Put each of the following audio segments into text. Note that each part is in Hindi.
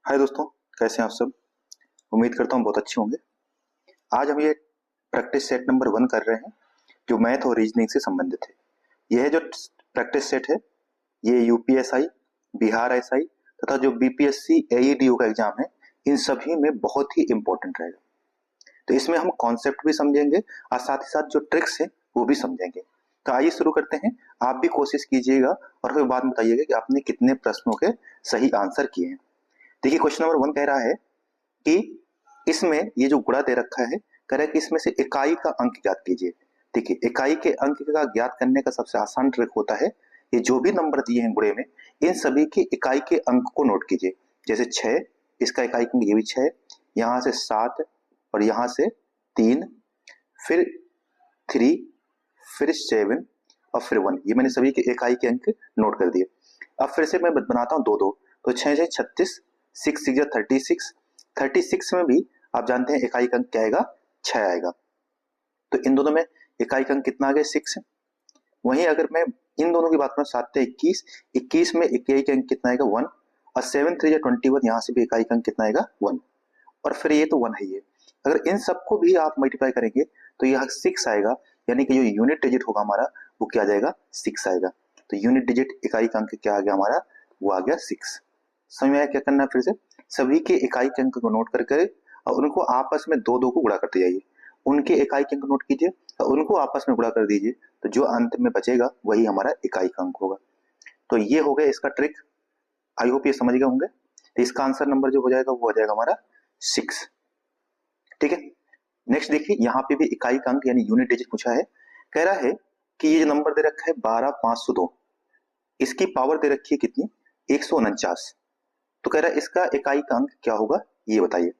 हाय दोस्तों, कैसे हैं आप सब। उम्मीद करता हूँ बहुत अच्छे होंगे। आज हम ये प्रैक्टिस सेट नंबर 1 कर रहे हैं जो मैथ और रीजनिंग से संबंधित है। यह जो प्रैक्टिस सेट है ये यूपीएसआई, बिहार एसआई तथा जो बीपीएससी एईडीओ का एग्जाम है इन सभी में बहुत ही इंपॉर्टेंट रहेगा। तो इसमें हम कॉन्सेप्ट भी समझेंगे और साथ ही साथ जो ट्रिक्स है वो भी समझेंगे। तो आइए शुरू करते हैं। आप भी कोशिश कीजिएगा और फिर बाद में बताइएगा कि आपने कितने प्रश्नों के सही आंसर किए हैं। देखिए, क्वेश्चन नंबर 1 कह रहा है कि इसमें ये जो गुणा दे रखा है, कह रहा है कि इसमें से इकाई का अंक ज्ञात कीजिए। देखिए, इकाई के अंक का ज्ञात करने का सबसे आसान ट्रिक होता है, ये जो भी नंबर दिए हैं गुणे में, इन सभी के इकाई के अंक को नोट कीजिए। जैसे 6, इसका इकाई अंक ये भी 6, यहाँ से 7 और यहाँ से 3, फिर 3, फिर 7 और फिर 1। ये मैंने सभी के इकाई के अंक नोट कर दिए। अब फिर से मैं बनाता हूँ 2-2, तो 6 से 36, 6 6 36, 36 में भी आप जानते हैं इकाई का अंक क्या आएगा, 6 आएगा। तो इन दोनों में इकाई का अंक कितना आ गया, 6 है। वहीं अगर मैं इन दोनों की बात करूं 7 से 21, 21 में इकाई का अंक कितना आएगा, 1। और 7 3 21, यहाँ से भी इकाई का अंक कितना आएगा, 1। और फिर ये तो 1 है। ये अगर इन सबको भी आप मल्टीप्लाई करेंगे तो यहाँ 6 आएगा, यानी कि जो यूनिट डिजिट होगा हमारा वो क्या आ जाएगा, 6 आएगा। तो यूनिट डिजिट इकाई का अंक क्या आ गया हमारा, वो आ गया 6। समझ में आया क्या करना है। फिर से सभी के इकाई के अंक को नोट करके और उनको आपस में 2-2 को गुणा करते जाइए। उनके इकाई के अंक नोट कीजिए और उनको आपस में गुणा कर दीजिए, तो जो अंत में बचेगा वही हमारा इकाई का अंक होगा। तो ये हो गया इसका ट्रिक। आई होप ये समझ गए होंगे। तो इसका आंसर नंबर जो हो जाएगा वो हो जाएगा हमारा 6। ठीक है। नेक्स्ट देखिए, यहाँ पे भी इकाई का अंक यानी यूनिट डिजिट पूछा है। कह रहा है कि ये जो नंबर दे रखा है 12502, इसकी पावर दे रखी है कितनी, 149। तो कह रहा है इसका इकाई का अंक क्या होगा, ये बताइए।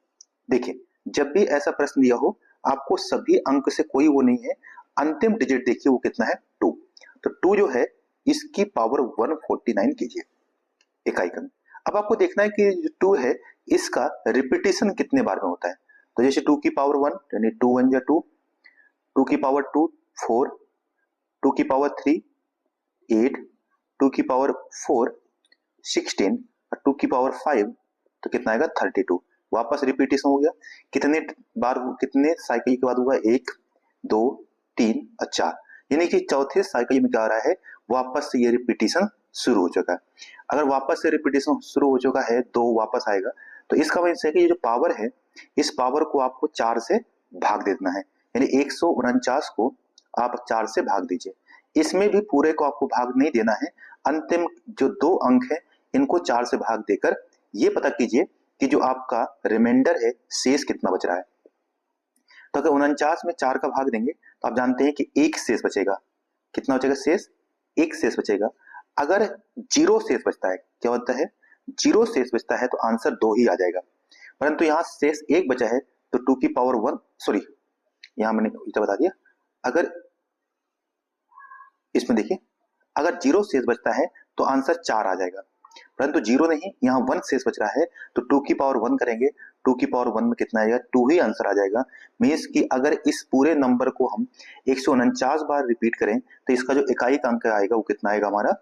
देखिए, जब भी ऐसा प्रश्न दिया हो आपको सभी अंक से कोई वो नहीं है, अंतिम डिजिट देखिए वो कितना है, 2। तो 2 जो है इसकी पावर 149 कीजिए इकाई का अंक। अब आपको देखना है कि जो 2 है इसका रिपीटेशन कितने बार में होता है। तो जैसे 2 की पावर 1 यानी 2 1 जा 2, 2 की पावर 2 4, 2 की पावर 3 8, 2 की पावर 4 16 और 2 की पावर 5, तो कितना आएगा 32। वापस रिपीटेशन हो गया। कितने बार, कितने साइकिल के बाद हुआ, 1 2 3 और 4, यानी कि चौथे साइकिल में क्या आ रहा है, वापस से ये रिपीटेशन शुरू हो चुका है। अगर वापस से रिपीटेशन शुरू हो चुका है तो वापस आएगा। तो इसका मतलब है कि ये जो पावर है इस पावर को आपको 4 से भाग देना है, यानी 149 को आप 4 से भाग दीजिए। इसमें भी पूरे को आपको भाग नहीं देना है, अंतिम जो 2 अंक है इनको 4 से भाग देकर ये पता कीजिए कि जो आपका रिमाइंडर है शेष कितना बच रहा है। तो अगर 49 में 4 का भाग देंगे तो आप जानते हैं कि 1 शेष बचेगा। कितना बचेगा शेष, 1 शेष बचेगा। अगर 0 शेष बचता है, क्या होता है, 0 शेष बचता है तो आंसर 2 ही आ जाएगा। परंतु यहाँ शेष 1 बचा है तो 2 की पावर 1, सॉरी यहाँ मैंने उल्टा बता दिया। अगर इसमें देखिए, अगर 0 शेष बचता है तो आंसर 4 आ जाएगा, परंतु 0 नहीं, यहाँ 1 शेष बच रहा है तो 2 की पावर 1 करेंगे, 2 की पावर 1 में कितना आएगा, 2 ही आंसर आ जाएगा। मीन्स कि अगर इस पूरे नंबर को हम 149 बार रिपीट करें तो इसका जो इकाई का अंक आएगा वो कितना आएगा हमारा,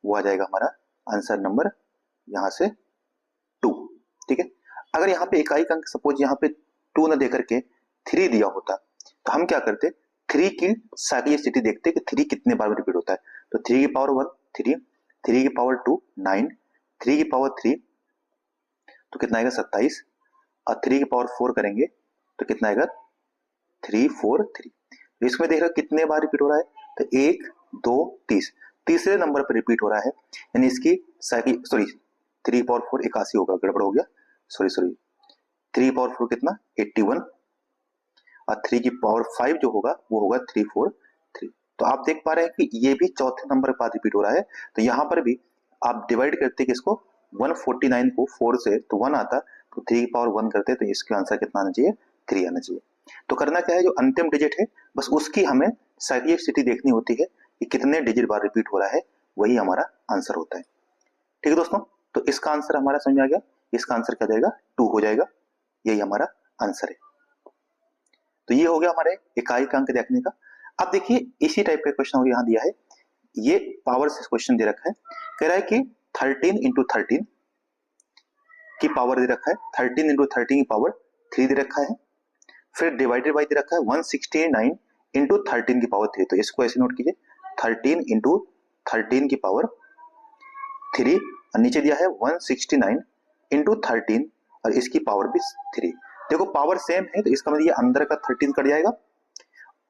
वो आ जाएगा हमारा आंसर नंबर यहाँ से 2। ठीक है। अगर यहाँ पे इकाई का अंक सपोज यहाँ पे 2 न देकर के 3 दिया होता तो हम क्या करते, 3 की साइक्लिसिटी देखते कि 3 कितने बार में रिपीट होता है। तो 3 की पावर 1 3, 3 की पावर 2 9, 3 की पावर 3 तो कितना आएगा 27, और 3 की पावर 4 करेंगे तो कितना आएगा 3 4 3। तो इसमें देख रहे हो कितने बार रिपीट हो रहा है, तो 1 2 तीसरे नंबर पर रिपीट हो रहा है, यानी इसकी साइकिल, सॉरी 3 पावर 4 81 होगा, गड़बड़ हो गया, सॉरी 3 पावर 4 कितना 81, और 3 की पावर 5 जो होगा वो होगा 3 4 3। तो आप देख पा रहे हैं कि ये भी चौथे नंबर पर रिपीट हो रहा है। तो यहाँ पर भी आप डिवाइड करते कि इसको 149 को 4 से तो 1 आता, तो 3 की पावर 1 करते तो इसका आंसर कितना आना चाहिए, 3 आना चाहिए। तो करना क्या है, जो अंतिम डिजिट है बस उसकी हमें साइक्लिसिटी देखनी होती है कि कितने डिजिट बार रिपीट हो रहा है, वही हमारा आंसर होता है। ठीक है दोस्तों, तो इसका आंसर हमारा समझ में आ गया। इसका आंसर क्या जाएगा, 2 हो जाएगा, यही हमारा आंसर है। तो ये हो गया हमारे इकाई का अंक देखने का। अब देखिए इसी टाइप का क्वेश्चन यहाँ दिया है, ये पावर से क्वेश्चन दे रखा है। कह रहा है कि 13 इंटू 13 की पावर दे रखा है, 13 इंटू 13 की पावर 3 दे रखा है, फिर डिवाइडेड बाई दे रखा है 169 इंटू 13 की पावर 3। तो इसको ऐसे नोट कीजिए 13 इंटू 13 की पावर 3 और नीचे दिया है 169 इंटू 13 और इसकी पावर भी 3। देखो पावर सेम है तो इसका मतलब ये अंदर का 13 कट जाएगा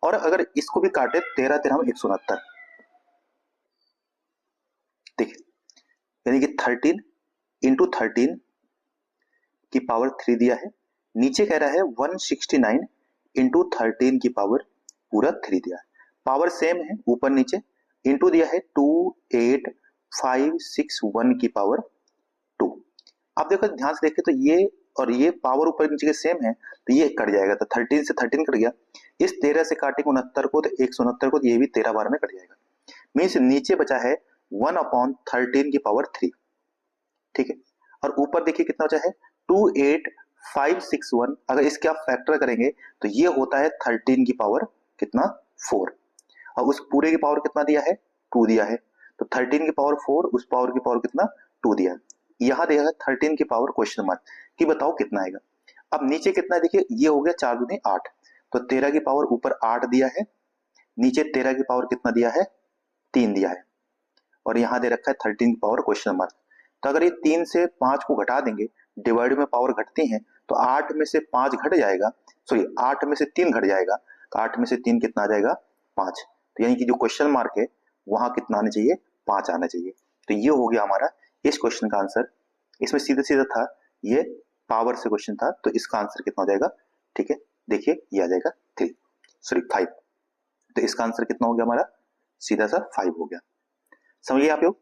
और अगर इसको भी काटे 13 13 169, देखिए यानी कि 13 इंटू 13 की पावर 3 दिया है, नीचे कह रहा है 169 इंटू 13 की पावर पूरा 3 दिया है। पावर सेम है ऊपर नीचे, इंटू दिया है 28561 की पावर 2। आप देखो ध्यान से देखें तो ये और ये पावर ऊपर नीचे के सेम है तो ये कट जाएगा, तो 13 से 13 कट गया, इस 13 से काटेंगे 69 को तो 169 को, तो ये भी 13 बार में कट जाएगा। मीन्स नीचे बचा है 1/13 की पावर 3, ठीक है। और ऊपर देखिए कितना बचा है 28561, अगर इसके आप फैक्टर करेंगे तो ये होता है 13 की पावर कितना 4 और उस पूरे की पावर कितना दिया है 2 दिया है, तो 13 की पावर 4 उस पावर की पावर कितना 2 दिया है। यहाँ दिया है 13 की पावर क्वेश्चन मार्क कि बताओ कितना आएगा। अब नीचे कितना है देखिए, ये हो गया 4 दूनी 8, तो 13 की पावर ऊपर 8 दिया है, नीचे 13 की पावर कितना दिया है 3 दिया है और यहाँ दे रखा है 13 की पावर क्वेश्चन मार्क। तो अगर ये 3 से 5 को घटा देंगे, डिवाइड में पावर घटती है तो 8 में से 5 घट जाएगा, सॉरी 8 में से 3 घट जाएगा, तो 8 में से 3 कितना आ जाएगा 5। तो यानी कि जो क्वेश्चन मार्क है वहां कितना आना चाहिए 5 आना चाहिए। तो ये हो गया हमारा इस क्वेश्चन का आंसर। इसमें सीधा सीधा था, ये पावर से क्वेश्चन था तो इसका आंसर कितना हो जाएगा, ठीक है देखिए ये आ जाएगा 5। तो इसका आंसर कितना हो गया हमारा, सीधा सा 5 हो गया। समझिए आप लोग,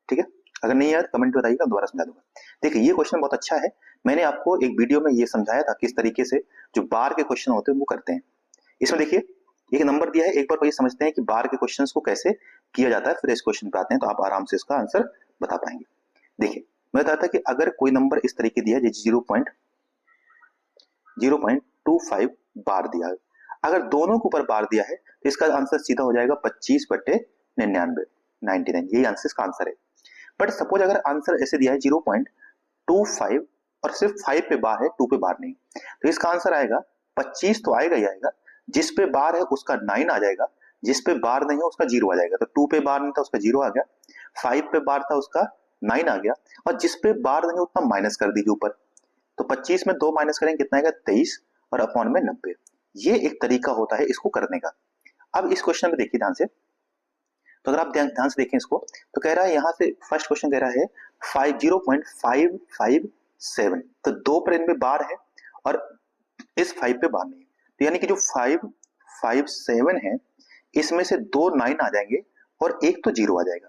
ठीक है। अगर नहीं यार कमेंट बताइएगा, दोबारा समझा दूंगा। देखिए ये क्वेश्चन बहुत अच्छा है, मैंने आपको एक वीडियो में ये समझाया था किस तरीके से जो बार के क्वेश्चन होते हैं वो करते हैं। इसमें देखिए एक नंबर दिया है, एक बार वही समझते हैं कि बार के क्वेश्चंस को कैसे किया जाता है, फिर इस क्वेश्चन पे आते हैं तो आप आराम से इसका आंसर बता पाएंगे। देखिए मैं बताया था कि अगर कोई नंबर इस तरीके दिया है 0.25 बार दिया है, अगर दोनों के ऊपर बार दिया है तो इसका आंसर सीधा हो जाएगा 25/99, 99, यही आंसर इसका आंसर है। बट सपोज अगर आंसर ऐसे दिया है 0.25 और सिर्फ 5 पे बार है, 2 पे बार नहीं, तो इसका आंसर आएगा 25 तो आएगा ही आएगा, जिस पे बार है उसका 9 आ जाएगा, जिस पे बार नहीं है उसका 0 आ जाएगा। तो 2 पे बार नहीं था उसका 0 आ गया, 5 पे बार था उसका 9 आ गया और जिस पे बार नहीं उतना माइनस कर दीजिए ऊपर। तो 25 में 2 माइनस करेंगे कितना आएगा 23 और अपॉन में 90। ये एक तरीका होता है इसको करने का। अब इस क्वेश्चन में देखिए ध्यान से, तो अगर आप ध्यान से देखें इसको तो कह रहा है यहाँ से फर्स्ट क्वेश्चन कह रहा है 0.557, तो 2 पर इनमें बार है और इस 5 पे बार नहीं है, तो यानी कि जो 557 है इसमें से 2 9 आ जाएंगे और एक तो 0 आ जाएगा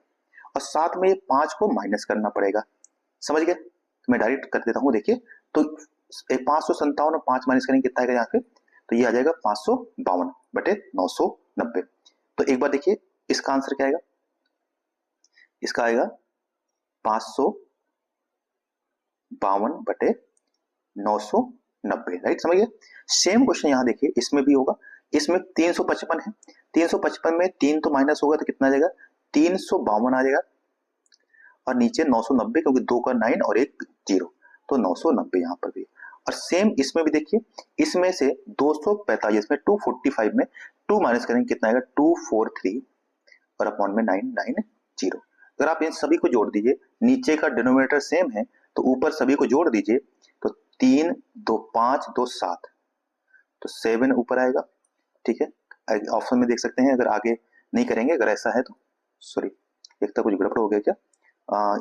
और साथ में ये 5 को माइनस करना पड़ेगा। समझ गए, मैं डायरेक्ट कर देता हूँ। देखिए तो 557 और 5 माइनस करेंगे कितना आएगा यहाँ पे, तो ये आ जाएगा 552/990। तो एक बार देखिए इसका आंसर क्या आएगा, इसका आएगा 552/990, राइट। समझिए सेम क्वेश्चन यहाँ देखिए इसमें भी होगा, इसमें 355 है, 355 में 3 तो माइनस होगा तो कितना आ जाएगा 352 आ जाएगा और नीचे 990 क्योंकि 2 का 9 और एक 0, तो 990 यहाँ पर भी। और सेम इसमें भी देखिए, इसमें से 245 में 245 में 2 माइनस करेंगे कितना आएगा 243 और अपॉन में 990। अगर आप इन सभी को जोड़ दीजिए, नीचे का डिनोमिनेटर सेम है तो ऊपर सभी को जोड़ दीजिए, तो 3 2 5 2 7, तो 7 ऊपर आएगा, ठीक है। ऑप्शन में देख सकते हैं, अगर आगे नहीं करेंगे अगर ऐसा है तो, सॉरी एक तो कुछ गड़बड़ हो गया क्या,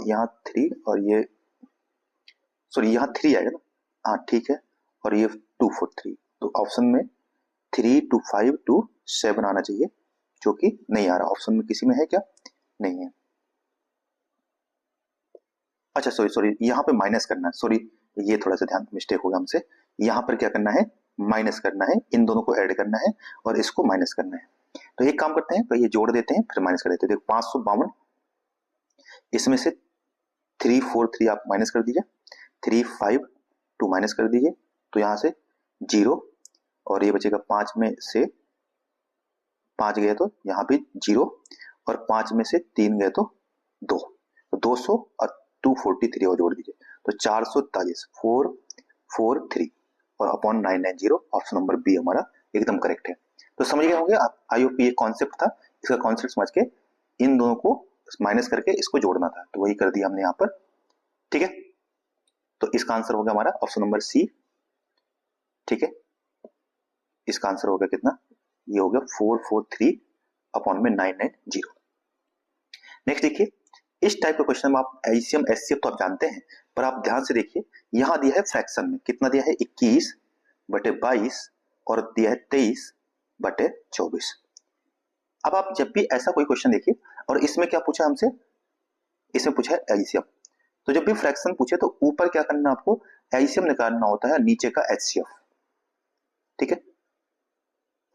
यहाँ 3 और ये, सॉरी यहाँ 3 आएगा ना, हाँ ठीक है, और ये 2 4 3, तो ऑप्शन में 3 2 5 2 7 आना चाहिए, जो कि नहीं आ रहा ऑप्शन में, किसी में है क्या, नहीं है। अच्छा सॉरी यहाँ पे माइनस करना है, सॉरी ये थोड़ा सा ध्यान मिस्टेक हो गया हमसे, यहाँ पर क्या करना है माइनस करना है, इन दोनों को ऐड करना है और इसको माइनस करना है। तो एक काम करते हैं, तो ये जोड़ देते हैं फिर माइनस कर देते हैं। देखो 552, इसमें से 3 4 3 आप माइनस कर दीजिए, 3 5 2 माइनस कर दीजिए, तो यहाँ से 0 और ये बचेगा 5 में से 5 गए तो यहाँ भी 0 और 5 में से 3 गए तो 2, तो 200 और 243 और जोड़ दीजिए तो 443 443 और अपॉन 990, ऑप्शन नंबर बी हमारा एकदम करेक्ट है। तो समझ गए होंगे आप, आई होप ये कॉन्सेप्ट था, इसका कॉन्सेप्ट समझ के इन दोनों को माइनस करके इसको जोड़ना था, तो वही कर दिया हमने यहाँ पर। ठीक है, तो इसका आंसर होगा हमारा ऑप्शन नंबर सी। ठीक है, इसका आंसर होगा कितना, ये हो गया 443 अपॉन में 990। नेक्स्ट देखिए, इस टाइप के क्वेश्चन में आप एलसीएम एचसीएफ तो आप जानते हैं, पर आप ध्यान से देखिए, यहां दिया है फ्रैक्शन में, कितना दिया है 21/22 और दिया है 23/24। अब आप जब भी ऐसा कोई क्वेश्चन देखिए, और इसमें क्या पूछा हमसे, इसमें पूछा है एलसीएम, तो जब भी फ्रैक्शन पूछे तो ऊपर क्या करना, आपको एलसीएम निकालना होता है, नीचे का एचसीएफ। ठीक है,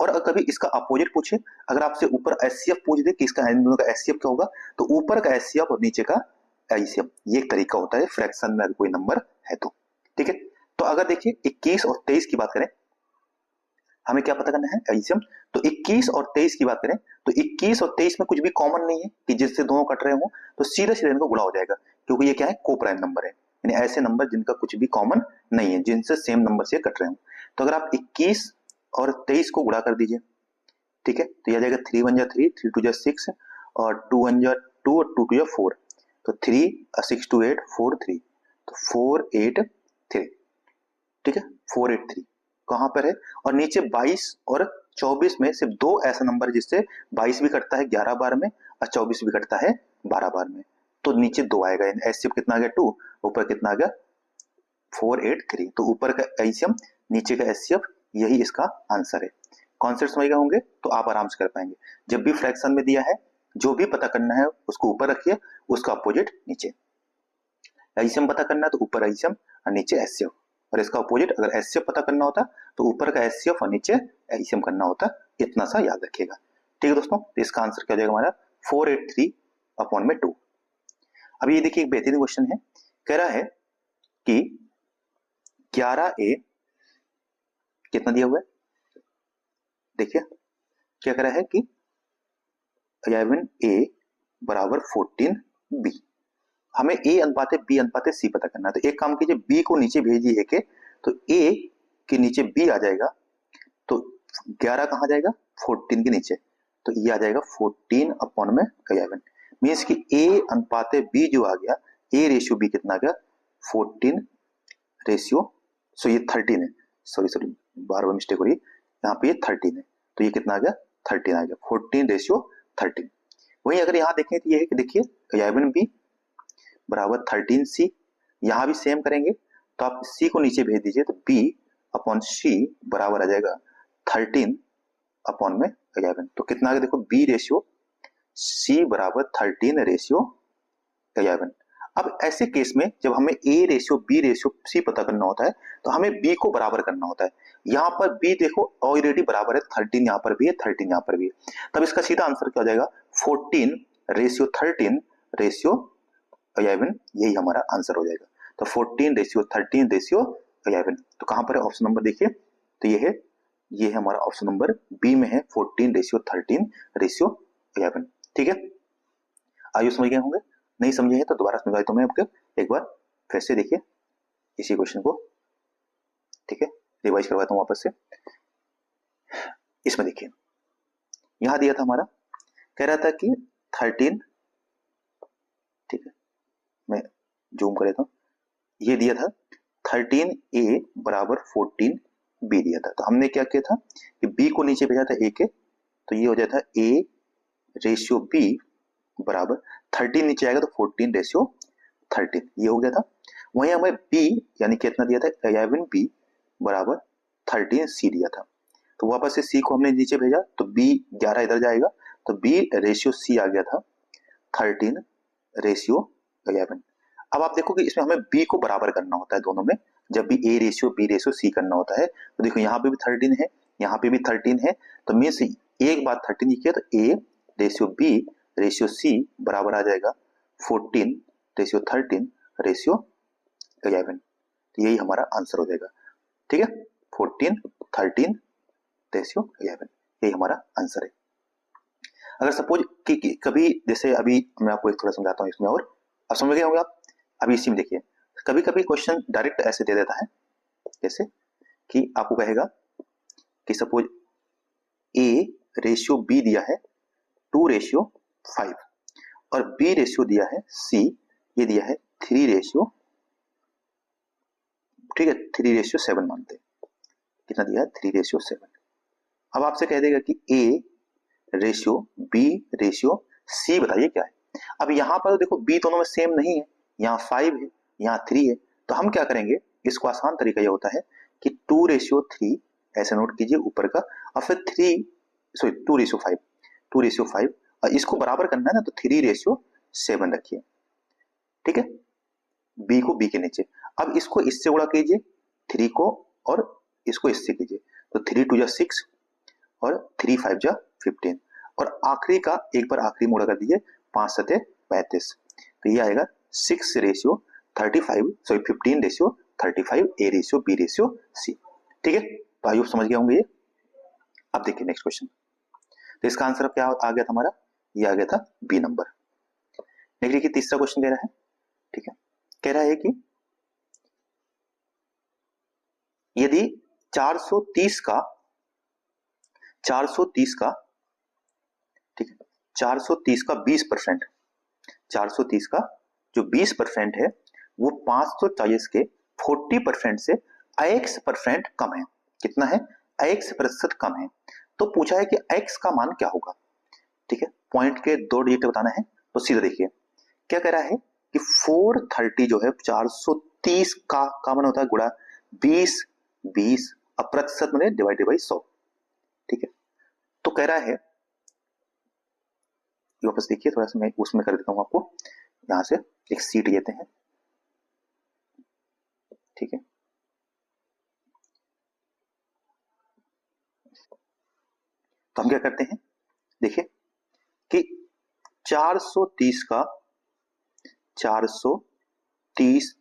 और अगर कभी इसका अपोजिट पूछे, अगर आपसे ऊपर एचसीएफ पूछ दे कि इसका इन दोनों का एचसीएफ क्या होगा, तो ऊपर का एचसीएफ और नीचे का एलसीएम, ये एक तरीका होता है फ्रैक्शन में अगर कोई नंबर है तो। ठीक है, तो अगर देखिए 21 और 23 की बात करें, हमें क्या पता करना है एलसीएम, तो 21 और 23 की बात करें तो 21 और 23 में कुछ भी कॉमन नहीं है कि जिससे दोनों कट रहे हो, तो सीधा सीधा इनको गुणा हो जाएगा, क्योंकि ये क्या है को प्राइम नंबर है, यानी ऐसे नंबर जिनका कुछ भी कॉमन नहीं है, जिनसे सेम नंबर से कट रहे हो। तो अगर आप 21 और 23 को गुणा कर दीजिए, ठीक है, तो यह आ जाएगा 3 1 3, 3 2 6 और 2 1 2 और 2 2 4, तो 3 6 2 8 4 3, तो 483। ठीक है, 483 कहां पर है, और नीचे 22 और 24 में सिर्फ दो ऐसा नंबर जिससे 22 भी कटता है 11 बार में और 24 भी कटता है 12 बार में, तो नीचे 2 आएगा, एचसीएफ कितना आ गया 2, ऊपर कितना आ गया 483, तो ऊपर का एचसीएफ नीचे का एचसीएफ, यही इसका आंसर है। कॉन्सेप्ट समझ गए होंगे तो आप आराम से कर पाएंगे। जब भी फ्रैक्शन में दिया है, जो भी पता करना है उसको ऊपर रखिए, उसका अपोजिट नीचे। एचसीएफ पता करना है तो ऊपर एचसीएफ और नीचे एचसीएफ, और इसका अपोजिट अगर एचसीएफ पता करना होता तो ऊपर का एचसीएफ और नीचे एचसीएफ करना होता, इतना सा याद रखिएगा। ठीक है दोस्तों, तो इसका आंसर क्या हो जाएगा हमारा 483 अपॉन में 2। अब ये देखिए एक बेहतरीन क्वेश्चन है, कह रहा है कि 11A कितना दिया हुआ है, देखिए क्या कह रहा है कि 11A बराबर 14B, हमें A अनुपात B अनुपात C पता करना है। तो एक काम कीजिए, B को नीचे भेज दिए के, तो A के नीचे B आ जाएगा, तो 11 कहाँ जाएगा 14 के नीचे, तो ये आ जाएगा 14 अपॉन में 11, मीन्स कि A अनुपात B जो आ गया, A रेशियो B कितना आ गया 14 रेशियो, सो ये 13 है, सॉरी बार बार मिस्टेक हो रही है, यहाँ पे ये 13 है, तो ये कितना आ गया 13 आ गया, 14 रेशियो 13। वहीं अगर यहाँ देखें तो ये है कि देखिए 11B बराबर 13C, यहाँ भी सेम करेंगे, तो आप C को नीचे भेज दीजिए, तो B अपॉन C बराबर आ जाएगा 13 अपॉन में 11, तो कितना आ गया देखो B रेशियो C बराबर 13 रेशियो 11। अब ऐसे केस में जब हमें A ratio B ratio C पता करना होता है, तो हमें B को बराबर करना होता है। यहाँ पर B देखो ऑलरेडी बराबर है 13, यहाँ पर भी है 13, यहाँ पर भी है, तब इसका सीधा आंसर क्या हो जाएगा 14 रेशियो 13 रेशियो 11, यही हमारा आंसर हो जाएगा। तो 14 रेशियो 13 रेशियो 11, तो कहां पर है ऑप्शन नंबर देखिए, तो ये है हमारा ऑप्शन नंबर बी में है 14 रेशियो 13 रेशियो 11। ठीक है, आइए समझ गए होंगे, नहीं समझे हैं तो दोबारा समझा देता हूं मैं आपको एक बार फिर से, देखिए इसी क्वेश्चन को, ठीक है, रिवाइज करवाता हूं वापस से। इसमें देखिए यहां दिया था हमारा, कह रहा था कि 13, ठीक है मैं जूम कर लेता हूं, ये दिया था 13A बराबर 14B दिया था, तो हमने क्या किया था कि B को नीचे भेजा था A के, तो ये हो जाता है A रेशियो B बराबर 13 नीचे आएगा तो 14 रेशियो 13, ये हो गया था। वहीं हमें B यानी कितना दिया था 11B बराबर 13C दिया था, तो वापस से C को हमने नीचे भेजा, तो B 11 इधर जाएगा, तो B रेशियो C आ गया था 13 रेशियो 11। अब आप देखो कि इसमें हमें B को बराबर करना होता है दोनों में, जब भी A ratio B ratio C करना होता है, तो देखो यहाँ पे भी 13 है, यहाँ पे भी 13 है, तो मीन्स एक बार 13 किया तो A ratio B ratio C बराबर आ जाएगा 14 रेशियो 13 रेशियो 11, तो यही हमारा आंसर हो जाएगा। ठीक है, 14 13 रेशियो 11, यही हमारा आंसर है। अगर सपोज कि कभी जैसे अभी मैं आपको एक थोड़ा समझाता हूँ इसमें, और अब समझ गए होंगे आप, अभी इसी में देखिए कभी कभी क्वेश्चन डायरेक्ट ऐसे दे देता है, जैसे कि आपको कहेगा कि सपोज A/B दिया है 2/5 और B रेशियो दिया है C, ये दिया है 3/, ठीक है, 3/7 मानते हैं। कितना दिया है? 3/7। अब आपसे कह देगा कि A/B/C बताइए क्या है। अब यहाँ पर देखो B दोनों में सेम नहीं है, यहाँ 5 है, यहाँ 3 है, तो हम क्या करेंगे, इसको आसान तरीका ये होता है कि 2/3 ऐसे नोट कीजिए ऊपर का, और फिर 2/5 और इसको बराबर करना है ना, तो 3/7 रखिए, ठीक है, B को B के नीचे। अब इसको इससे गुणा कीजिए 3 को, और इसको इससे कीजिए, तो 3 2 6 और 3 5 15, और आखिरी का एक बार आखिरी मोड़ा कर दीजिए 5 7 35, तो ये आएगा 15/35 A/B/C, ठीक है। तो आइए समझ गए होंगे ये। अब देखिए नेक्स्ट क्वेश्चन, तो इसका आंसर क्या आ गया था हमारा, ये आ गया था बी नंबर। नेक्स्ट देखिए तीसरा क्वेश्चन कह रहा है, ठीक है, कह रहा है कि यदि 430 का ठीक है, 430 का 20%, 430 का जो 20% है वो 540 के 40% से x% कम है। कितना है? x% कम है। तो पूछा है कि x का मान क्या होगा, ठीक है, पॉइंट के 2 डिजिट बताना है। तो सीधा देखिए क्या कह रहा है कि 430 जो है 430 का मान होता है गुणा 20 अब प्रतिशत में डिवाइडेड बाई 100, ठीक है। तो कह रहा है, वापस देखिए थोड़ा सा मैं उसमें कर देता हूं आपको, यहां से एक सीट लेते हैं, ठीक है। तो हम क्या करते हैं, देखिए कि 430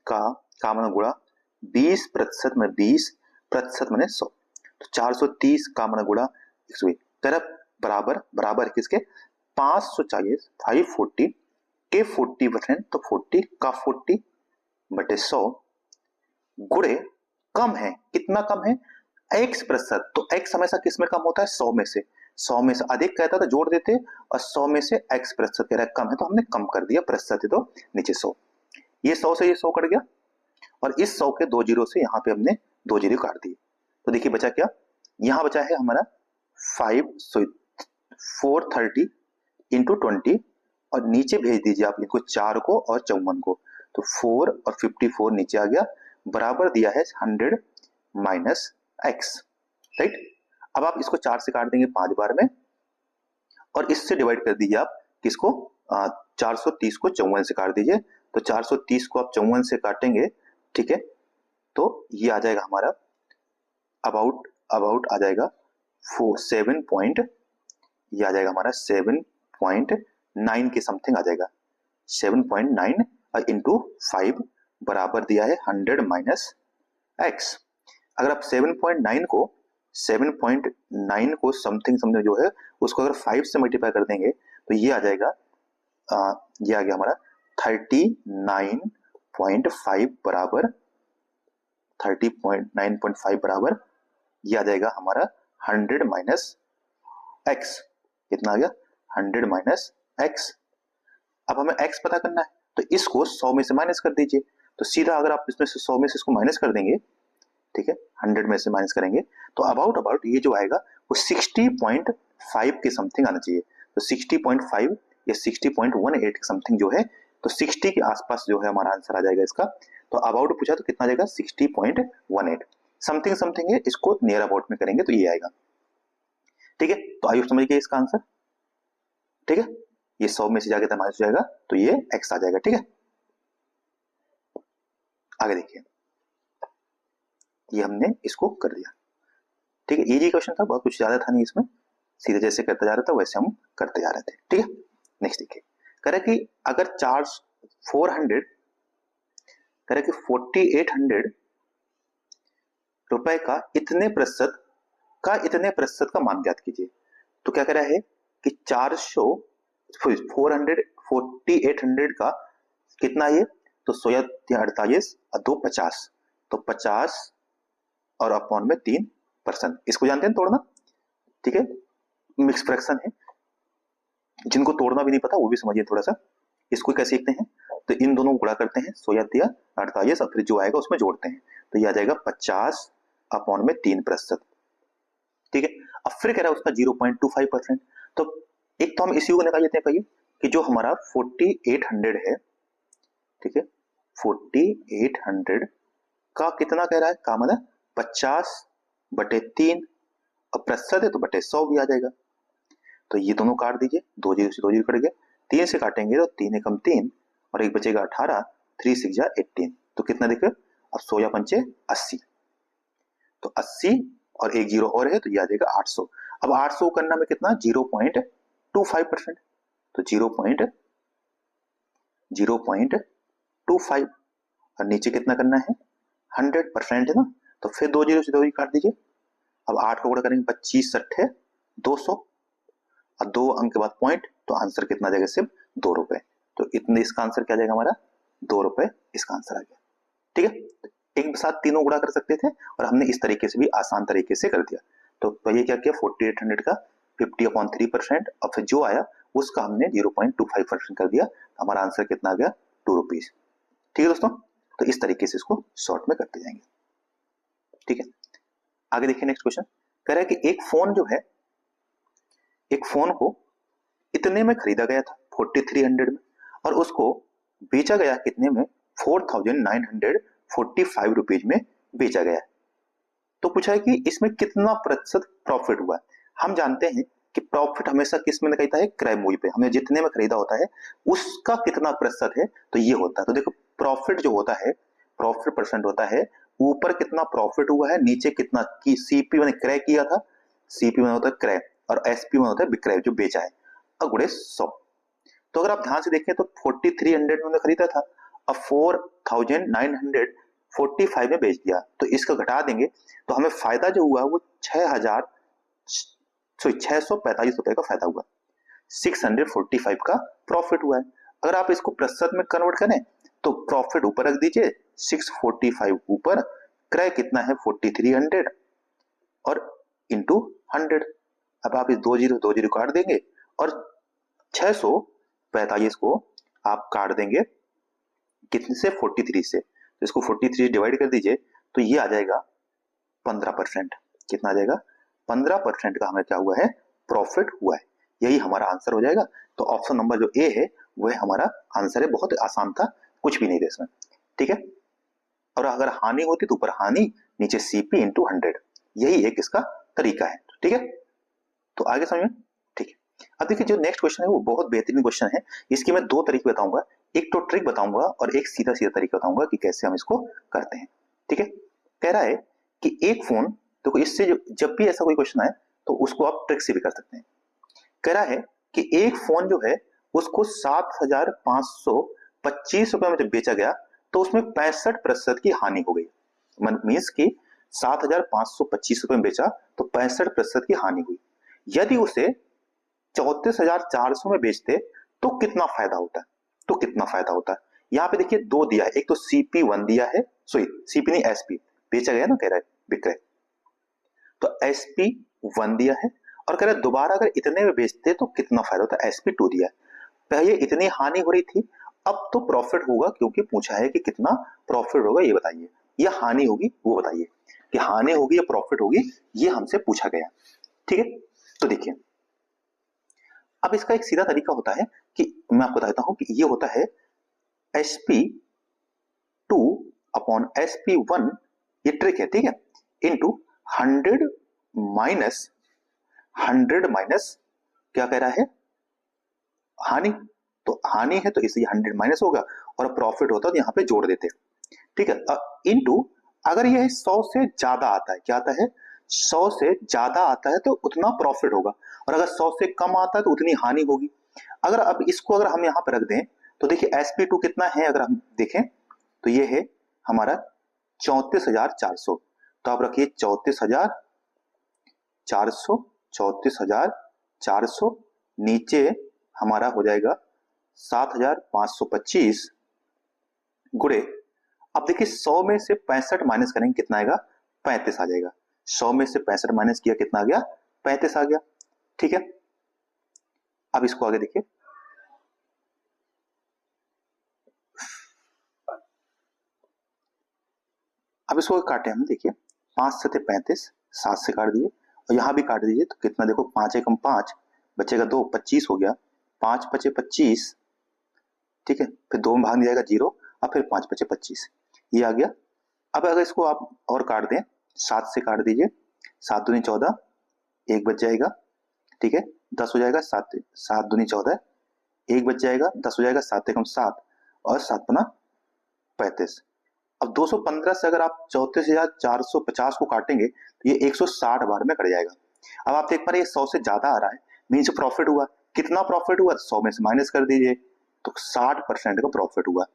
का मान गुणा 20% में 20% में 100, तो 430 का मान गुणा 120 तरफ बराबर किसके 540 540 के 40%, तो 40 का 40 बटे 100 गुणे कम है, कितना कम है x%, तो x हमेशा किस में कम होता है 100 में से, 100 में से अधिक कहता था जोड़ देते, और 100 में से x% कह रहा है कम है, तो हमने कम कर दिया प्रतिशत, तो नीचे 100, ये 100 से ये 100 कट गया, और इस 100 के 2 जीरो से यहाँ पे हमने 2 जीरो काट दिए, तो देखिए बचा क्या, यहाँ बचा है हमारा 430 इंटू 20, और नीचे भेज दीजिए आप इनको 4 को और 54 को, तो 4 और 54 नीचे आ गया, बराबर दिया है 100 माइनस x, राइट। अब आप इसको 4 से काट देंगे 5 बार में, और इससे डिवाइड कर दीजिए आप किसको, 430 को 54 से काट दीजिए, तो 430 को आप 54 से काटेंगे, ठीक है, तो ये आ जाएगा हमारा अबाउट आ जाएगा 7 पॉइंट, ये आ जाएगा हमारा 7.9 के समथिंग आ जाएगा, 7.9 इंटू 5 बराबर दिया है 100 माइनस x। अगर आप 7.9 को समथिंग जो है उसको अगर 5 से मल्टीप्लाई कर देंगे, तो ये आ जाएगा ये आ गया हमारा 39.5 बराबर 30.9.5 बराबर ये आ जाएगा हमारा 100 माइनस x, कितना आ गया 100 माइनस x। अब हमें x पता करना है, तो इसको 100 में से माइनस कर दीजिए, तो सीधा अगर आप इसमें से 100 में से इसको माइनस कर देंगे, ठीक है, 100 में से माइनस करेंगे, तो अबाउट ये जो आएगा वो 60.5 के समथिंग आना चाहिए, तो 60.5 या 60.18 के समथिंग जो है, तो 60 के आसपास जो है हमारा आंसर आ जाएगा इसका। तो अबाउट पूछा तो कितना जाएगा 60.18 समथिंग है, इसको नियर अबाउट में करेंगे तो ये आएगा, ठीक है। तो आइए समझिए इसका आंसर, ठीक है, ये 100 में से जाके माइनस हो जाएगा, तो ये x आ जाएगा, ठीक है। आगे देखिए, ये हमने इसको कर दिया, ठीक है, इजी क्वेश्चन था, बहुत कुछ ज्यादा था नहीं इसमें, सीधे जैसे करते जा रहा था वैसे हम करते जा रहे थे, ठीक है। नेक्स्ट देखिए, कह रहा कि अगर चार्ज 400 कह रहा कि 4800 रुपए का इतने प्रतिशत का मान ज्ञात कीजिए। तो क्या कह रहा है कि 44800 का कितना ये, तो 16 या 48 और 2 50, तो 50 और अपॉन में 3%। इसको जानते हैं तोड़ना, ठीक है, मिक्स फ्रैक्शन है, जिनको तोड़ना भी नहीं पता वो भी समझिए थोड़ा सा। इसको कैसे लिखते हैं, तो इन दोनों को गुणा करते हैं, 16 या 48 और फिर जो आएगा उसमें जोड़ते हैं, तो ये आ जाएगा 50 अपॉन में 3%, ठीक है। अब फिर कह रहा है उसका 0.25%, तो एक तो हम इसी को निकाल लेते हैं पहले कि जो हमारा 4800 है, ठीक है, 4800 का कितना कह रहा है, का मतलब 50/3, अब प्रतिशत है तो बटे 100 भी आ जाएगा, तो ये दोनों काट दीजिए, 2 जीरो से 2 जीरो कट गया, 3 से काटेंगे तो 3 एकम 3 और एक बचेगा 18, 3 6 जा 18, तो कितना देखिए, अब 100 या 5 80, तो 80 और एक जीरो और है तो ये आ जाएगा 800। अब 800 करना में कितना 0.25%, तो 0.25 और नीचे कितना करना है 100% है ना, तो फिर 2 जीरो से 2 जीरो काट दीजिए। अब 8 का गुणा करेंगे 25 6 200 और 2 अंक के बाद पॉइंट, तो आंसर कितना जाएगा सिर्फ 2 रुपए, तो इतने इसका आंसर क्या जाएगा हमारा 2 रुपए, इसका आंसर आ गया, ठीक है। एक साथ तीनों गुणा कर सकते थे और हमने इस तरीके से भी आसान तरीके से कर दिया। तो ये क्या किया 4800 का 50/3% और फिर जो आया उसका हमने 0.25% कर दिया, हमारा आंसर कितना आ गया 2 रुपीज, ठीक है दोस्तों। तो इस तरीके से इसको शॉर्ट में करते जाएंगे, ठीक है। आगे देखिए नेक्स्ट क्वेश्चन कह रहा है कि एक फोन जो है, एक फोन को इतने में खरीदा गया था 4300 में और उसको बेचा गया कितने में 4945 रुपीज में बेचा गया। तो पूछा है कि इसमें कितना प्रतिशत प्रॉफिट हुआ है। हम जानते हैं कि प्रॉफिट हमेशा किस में निकलता है, क्रय मूल्य पे, हमने जितने में खरीदा होता है उसका कितना प्रतिशत है, तो ये होता है। तो देखो प्रॉफिट जो होता है, प्रॉफिट परसेंट होता है, ऊपर कितना प्रॉफिट हुआ है, नीचे कितना की सीपी मैंने क्रय किया था, सीपी में होता है क्रय और एसपी में होता है विक्रय जो बेचा है, अगुड़े 100। तो अगर आप ध्यान से देखें तो 4300 में खरीदा था, अब 4945 में बेच दिया, तो इसका घटा देंगे तो हमें फायदा जो हुआ वो 645 रुपए का फायदा हुआ, 645 का प्रॉफिट हुआ है। अगर आप इसको प्रतिशत में कन्वर्ट करें तो प्रॉफिट ऊपर रख दीजिए 645 ऊपर, क्रय कितना है 4300 और इंटू 100। अब आप इस 2 जीरो काट देंगे और 645 को आप काट देंगे कितने से 43 से, तो इसको 43 डिवाइड कर दीजिए तो ये आ जाएगा 15%। कितना आ जाएगा 15% का हमें क्या हुआ है प्रॉफिट हुआ है, यही हमारा आंसर हो जाएगा। तो ऑप्शन नंबर जो ए है वह हमारा आंसर है, बहुत आसान था, कुछ भी नहीं था इसमें, ठीक है। और अगर हानि होती तो ऊपर हानि नीचे सीपी इंटू 100, यही एक इसका तरीका है, ठीक है। तो आगे समझ में, ठीक है। अब देखिए जो नेक्स्ट क्वेश्चन है वो बहुत बेहतरीन क्वेश्चन है, इसकी मैं 2 तरीके बताऊंगा, एक तो ट्रिक बताऊंगा और एक सीधा सीधा तरीका बताऊंगा कि कैसे हम इसको करते हैं, ठीक है। कह रहा है कि एक फोन, तो इससे जब भी ऐसा कोई क्वेश्चन आए तो उसको आप ट्रिक से भी कर सकते हैं। कह रहा है कि एक फोन जो है उसको 7525 रुपए में जब बेचा गया तो उसमें 65% की हानि हो गई, मीन्स की 7525 रुपए में बेचा तो 65% की हानि हुई। यदि उसे 34,400 में बेचते तो कितना फायदा होता है, तो कितना फायदा होता है। यहाँ पे देखिए 2 दिया है, एक तो CP1 दिया है, सॉरी CP नहीं SP, बेचा गया ना कह रहा है विक्रय, तो SP1 दिया है और कह रहा है दोबारा अगर इतने में बेचते तो कितना फायदा होता है, SP2 दिया है। पहले इतनी हानि हो रही थी, अब तो प्रॉफिट होगा क्योंकि पूछा है कि कितना प्रॉफिट होगा ये बताइए, या हानि होगी वो बताइए, कि हानि होगी या प्रॉफिट होगी ये हमसे पूछा गया, ठीक है। तो देखिए अब इसका एक सीधा तरीका होता है कि मैं आपको बताता हूं कि ये होता है SP2 अपॉन SP1, ये ट्रिक है, ठीक है, इंटू 100 माइनस क्या कह रहा है हानि, तो हानि है तो इसलिए 100 माइनस होगा और प्रॉफिट होता तो यहाँ पे जोड़ देते, ठीक है। इंटू अगर यह 100 से ज्यादा आता है, क्या आता है 100 से ज्यादा आता है तो उतना प्रॉफिट होगा, और अगर 100 से कम आता है तो उतनी हानि होगी। अगर अब इसको अगर हम यहाँ पे रख दें तो देखिए SP2 कितना है, अगर हम देखें तो ये है हमारा 34,400, तो आप रखिए 34,400, 34,400, नीचे हमारा हो जाएगा 7,525 गुणे, अब देखिए 100 में से 65 माइनस करेंगे कितना आएगा, 35 आ जाएगा। 100 में से 65 माइनस किया कितना आ गया, 35 आ गया। ठीक है, अब इसको आगे देखिए, अब इसको काटे हम, देखिए 5 से 35, 7 से काट दिए और यहां भी काट दीजिए तो कितना, देखो 5 एकम 5, बचेगा 2, 25 हो गया, 5 बचे 25। ठीक है, फिर 2 में भाग दिया जाएगा 0, अब फिर 5 बचे 25, ये आ गया। अब अगर इसको आप और काट दें, 7 से काट दीजिए, 7 दूनी 14, 1 बच जाएगा। ठीक है, 10 हो जाएगा, 7 दूनी 14, 1 बच जाएगा, 10 हो जाएगा, 7 एकम 7 और 7 बना 35। अब 215 से अगर आप 34,450 को काटेंगे तो ये 160 बार में कट जाएगा। अब आप देख पा रहे हैं 100 से ज्यादा आ रहा है, मीन्स प्रॉफिट हुआ। कितना प्रॉफिट हुआ, 100 में से माइनस कर दीजिए तो 60% का प्रॉफिट हुआ।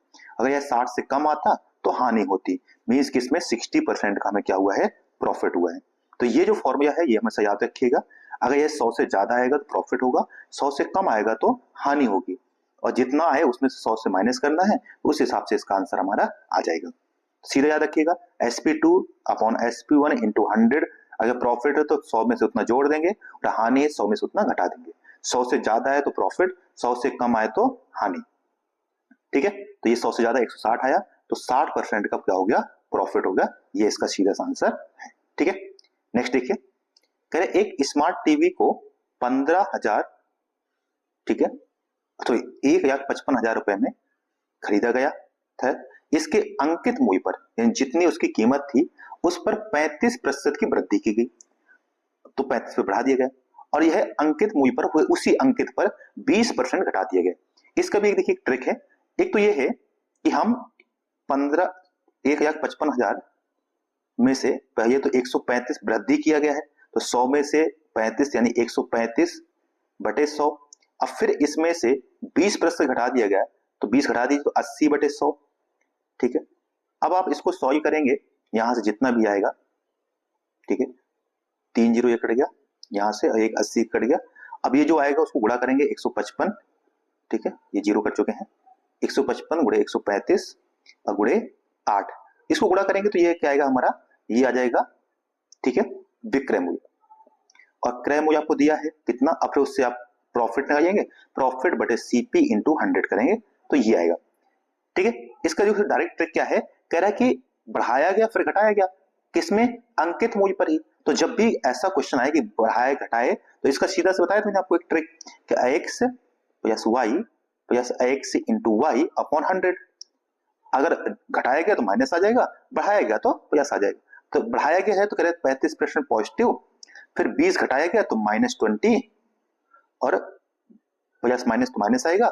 अगर यह 60 से कम आता तो हानि होती, मीन्स किसमें 60% का हमें क्या हुआ है, प्रॉफिट हुआ है। तो ये जो फॉर्मूला है ये हमेशा याद रखिएगा, अगर यह 100 से ज्यादा आएगा तो प्रॉफिट होगा, 100 से कम आएगा तो हानि होगी, और जितना आए उसमें से 100 से माइनस करना है, उस हिसाब से इसका आंसर हमारा आ जाएगा। सीधा याद रखिएगा, SP2 अपॉन SP1 इंटू 100, अगर प्रॉफिट है तो 100 में से उतना जोड़ देंगे और हानि है 100 में से उतना घटा देंगे। 100 से ज्यादा है तो प्रॉफिट, 100 से कम आए तो हानि। ठीक है, तो ये 100 से ज्यादा 160 आया तो 60% का क्या हो गया, प्रॉफिट हो गया। ये इसका सीधा आंसर है। ठीक है, नेक्स्ट देखिए, कह रहे एक स्मार्ट टीवी को 15,000, ठीक है, तो 1,55,000 रुपए में खरीदा गया था। इसके अंकित मूल्य पर, यानी जितनी उसकी कीमत थी उस पर 35% की वृद्धि की गई, तो 35 पे बढ़ा दिया गया, और यह अंकित मूल्य पर हुए उसी अंकित पर 20% घटा दिया गया। इसका भी एक देखिए ट्रिक है। एक तो यह है कि हम 1,55,000 में से पहले तो 135 वृद्धि किया गया है, तो 100 में से 35 यानी 135 बटे 100। अब फिर इसमें से 20% घटा दिया गया, तो 20 घटा दीजिए तो 80 बटे 100। ठीक है, अब आप इसको 100 ही करेंगे, यहां से जितना भी आएगा, ठीक है, 3 जीरो ये कट गया, यहां से एक 80 कट गया। अब ये जो आएगा उसको गुणा करेंगे 155, ठीक है, ये जीरो कट चुके हैं, 155 गुणे 135 और गुणे 8, इसको गुणा करेंगे तो ये क्या आएगा हमारा, ये आ जाएगा, ठीक है, विक्रय मूल्य। और क्रय मूल्य आपको दिया है कितना, अब फिर उससे आप प्रॉफिट लगाएंगे, प्रॉफिट बटे CP इंटू 100 करेंगे तो ये आएगा। ठीक है, इसका जो डायरेक्ट ट्रिक क्या है, कह रहा है कि बढ़ाया गया फिर घटाया गया, किसमें, अंकित मूल्य पर ही। तो जब भी ऐसा क्वेश्चन आए कि बढ़ाए घटाए, तो इसका सीधा से बताया मैंने आपको एक ट्रिक कि x plus y plus x into y upon 100। अगर घटाया गया तो माइनस आ जाएगा, बढ़ाया गया तो प्लस आ जाएगा। तो बढ़ाया गया है तो कह रहे 35% पॉजिटिव, फिर 20 घटाया गया तो -20, और प्लस माइनस तो माइनस आएगा,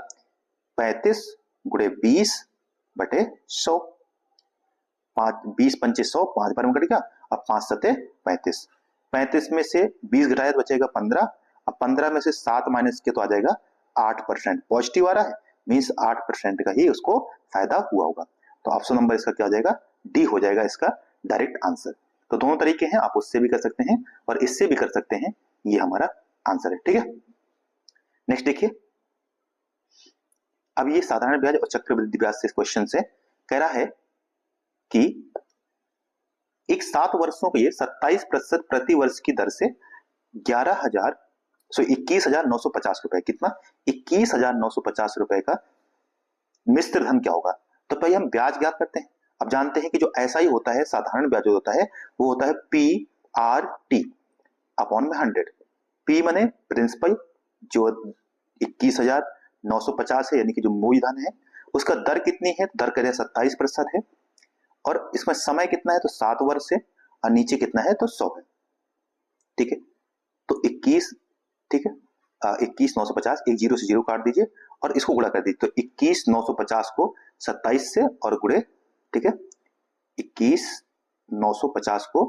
35 गुणे 20 बटे 100, 20 पंचे 100, 5 बार में कट गया, अब 5 सते 35, 35 में से 20 घटाया तो बचेगा 15, अब 15 में से 7 माइनस के तो आ जाएगा 8%, पॉजिटिव आ रहा है, मीन्स 8% का ही उसको फायदा हुआ होगा। तो ऑप्शन नंबर इसका क्या हो जाएगा, डी हो जाएगा इसका डायरेक्ट आंसर। तो दोनों तरीके हैं, आप उससे भी कर सकते हैं और इससे भी कर सकते हैं, ये हमारा आंसर है। ठीक है, नेक्स्ट देखिए, अब ये साधारण ब्याज और चक्रवृद्धि ब्याज से क्वेश्चन से कह रहा है कि एक 7 वर्षों के लिए 27% प्रति वर्ष की दर से 21,950 रुपए, कितना, 21,950 रुपए का मिश्र धन क्या होगा। तो पहले हम ब्याज ज्ञात करते हैं। अब जानते हैं कि जो ऐसा ही होता है, साधारण ब्याज जो होता है वो होता है PRT अपॉन में 100। P माने प्रिंसिपल, जो 21,950 है, यानी कि जो मूलधन है, उसका दर कितनी है, दर करें 27% है, और इसमें समय कितना है तो 7 वर्ष है, और नीचे कितना है तो 100 है। ठीक है, तो 21, ठीक है, 21,950, एक जीरो से जीरो काट दीजिए और इसको गुणा कर दीजिए, तो 21,950 को 27 से और गुणे, ठीक है, 21,950 को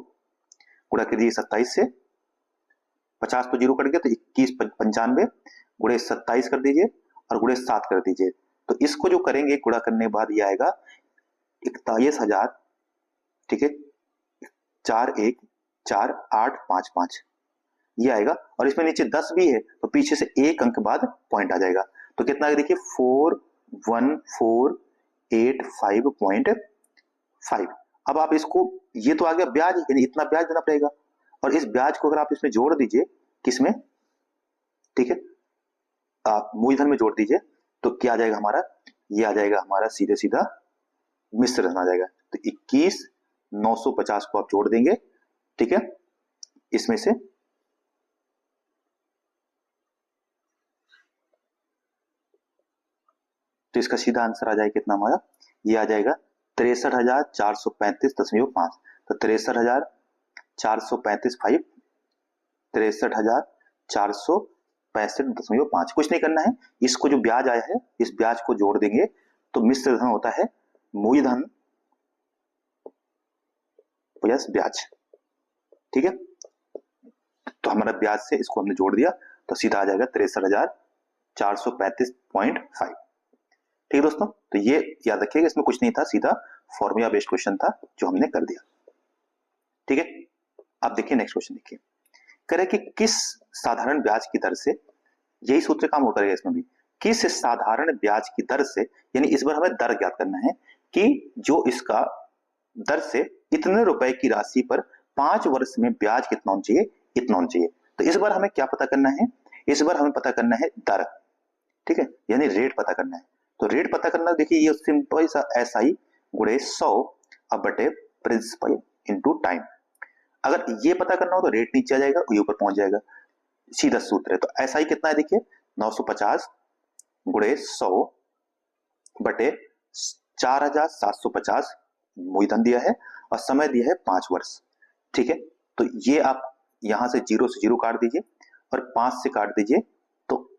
गुणा कर दीजिए 27 से, 50 तो जीरो कट गया, तो 21,95 गुणे 27 कर दीजिए और गुणे 7 कर दीजिए। तो इसको जो करेंगे गुणा करने के बाद ये आएगा 41,000, ठीक है, 414855 ये आएगा, और इसमें नीचे 10 भी है तो पीछे से एक अंक बाद पॉइंट आ जाएगा। तो कितना देखिए 414855 85.5। अब आप इसको, ये तो आ गया ब्याज, यानी इतना ब्याज देना पड़ेगा, और इस ब्याज को अगर आप इसमें जोड़ दीजिए, किसमें, ठीक है, आप मूलधन में जोड़ दीजिए, तो क्या आ जाएगा हमारा, ये आ जाएगा हमारा सीधे सीधा मिश्र धन आ जाएगा। तो 21,950 को आप जोड़ देंगे, ठीक है, इसमें से तो इसका सीधा आंसर आ जाएगा कितना हमारा, ये आ जाएगा 63,435.5। तो 63,435 63,465.5, कुछ नहीं करना है, इसको जो ब्याज आया है इस ब्याज को जोड़ देंगे, तो मिश्र धन होता है मूलधन प्लस ब्याज, ठीक है। तो हमारा ब्याज से इसको हमने जोड़ दिया, तो सीधा आ जाएगा 63,435.5। ठीक है दोस्तों, तो ये याद रखिएगा, इसमें कुछ नहीं था, सीधा फॉर्मूला बेस्ड क्वेश्चन था जो हमने कर दिया, ठीक है। अब देखिए नेक्स्ट क्वेश्चन, देखिए कह रहे कि किस साधारण ब्याज की दर से, यही सूत्र काम हो करेगा इसमें भी, किस साधारण ब्याज की दर से, यानी इस बार हमें दर ज्ञात करना है कि जो इसका दर से इतने रुपए की राशि पर 5 वर्ष में ब्याज कितना होना चाहिए, इतना होना चाहिए। तो इस बार हमें क्या पता करना है, इस बार हमें पता करना है दर, ठीक है, यानी रेट पता करना है। तो रेट पता करना, देखिए ये सिंपल सा SI गुणे 100 अब बटे प्रिंसिपल इनटू टाइम। अगर ये पता करना हो तो रेट नीचे आ जाएगा, ये ऊपर पहुंच जाएगा, सीधा सूत्र है। तो SI कितना है, देखिए 950 गुणे 100 बटे 4,750 मूलधन दिया है और समय दिया है 5 वर्ष, ठीक है। तो ये आप यहां से 0 से 0 काट दीजिए और 5 से काट दीजिए, तो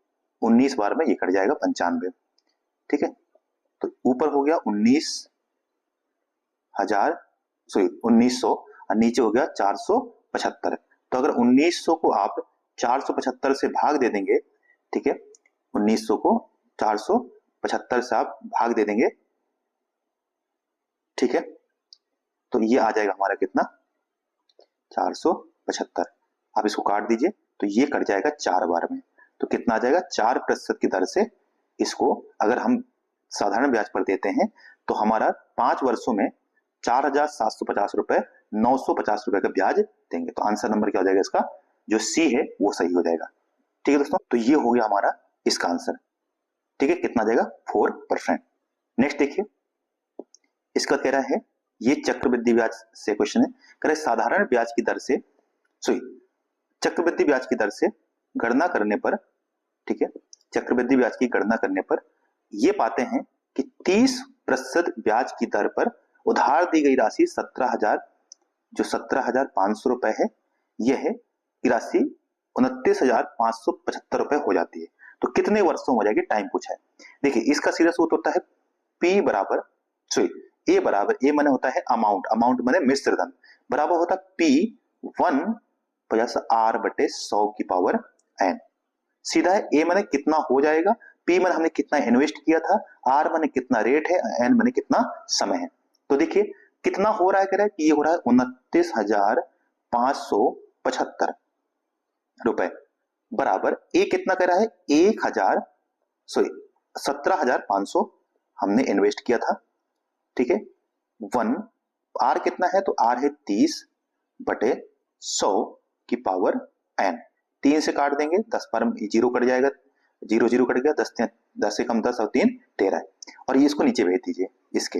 19 बार में ये कट जाएगा 95, ठीक है। तो ऊपर हो गया 19,000 और नीचे हो गया 475। तो अगर 1900 को आप 475 से भाग दे देंगे, ठीक है, 1900 को 475 से आप भाग दे देंगे, ठीक है, तो ये आ जाएगा हमारा कितना, 475। आप इसको काट दीजिए तो ये कट जाएगा 4 बार में, तो कितना आ जाएगा, 4% की दर से इसको अगर हम साधारण ब्याज पर देते हैं तो हमारा 5 वर्षों में 4,750 रुपए 950 रुपए का ब्याज देंगे। तो आंसर नंबर क्या हो जाएगा इसका, जो सी है वो सही हो जाएगा, ठीक है दोस्तों। तो ये हो गया हमारा इसका आंसर, ठीक है, कितना आ जाएगा 4%। नेक्स्ट देखिए, इसका कह रहा है, ये चक्रवृद्धि ब्याज से क्वेश्चन है, कह रहे साधारण ब्याज की दर से, सॉरी चक्रवृद्धि ब्याज की दर से गणना करने पर, ठीक है, चक्रवृद्धि ब्याज की गणना करने पर ये पाते हैं कि 30% ब्याज की दर पर उधार दी गई राशि 17,000, जो 17,500 रुपए है, यह है राशि 29,575 रुपए हो जाती है। तो कितने वर्षों में हो जाएगी, टाइम पूछा है। देखिए इसका सीधा सूत्र होता है P बराबर, सॉरी A बराबर, A माने होता है अमाउंट, अमाउंट माने मिश्र धन, बराबर होता है P1 प्लस R बटे 100 की पावर n। सीधा है, A माने कितना हो जाएगा, P माने हमने कितना इन्वेस्ट किया था, R माने कितना रेट है, n माने कितना समय है। तो देखिए कितना हो रहा है, कह रहा है कि ये हो रहा है 29,575 रुपए, बराबर A कितना कह रहा है, 17,500 हमने इन्वेस्ट किया था, ठीक है, 1 R कितना है, तो R है 30 बटे 100 की पावर n। 3 से काट देंगे, 10 पर 0 कट जाएगा, 0 0 कट गया, 10 से कम 10 और 3 13 है, और ये इसको नीचे भेज दीजिए इसके,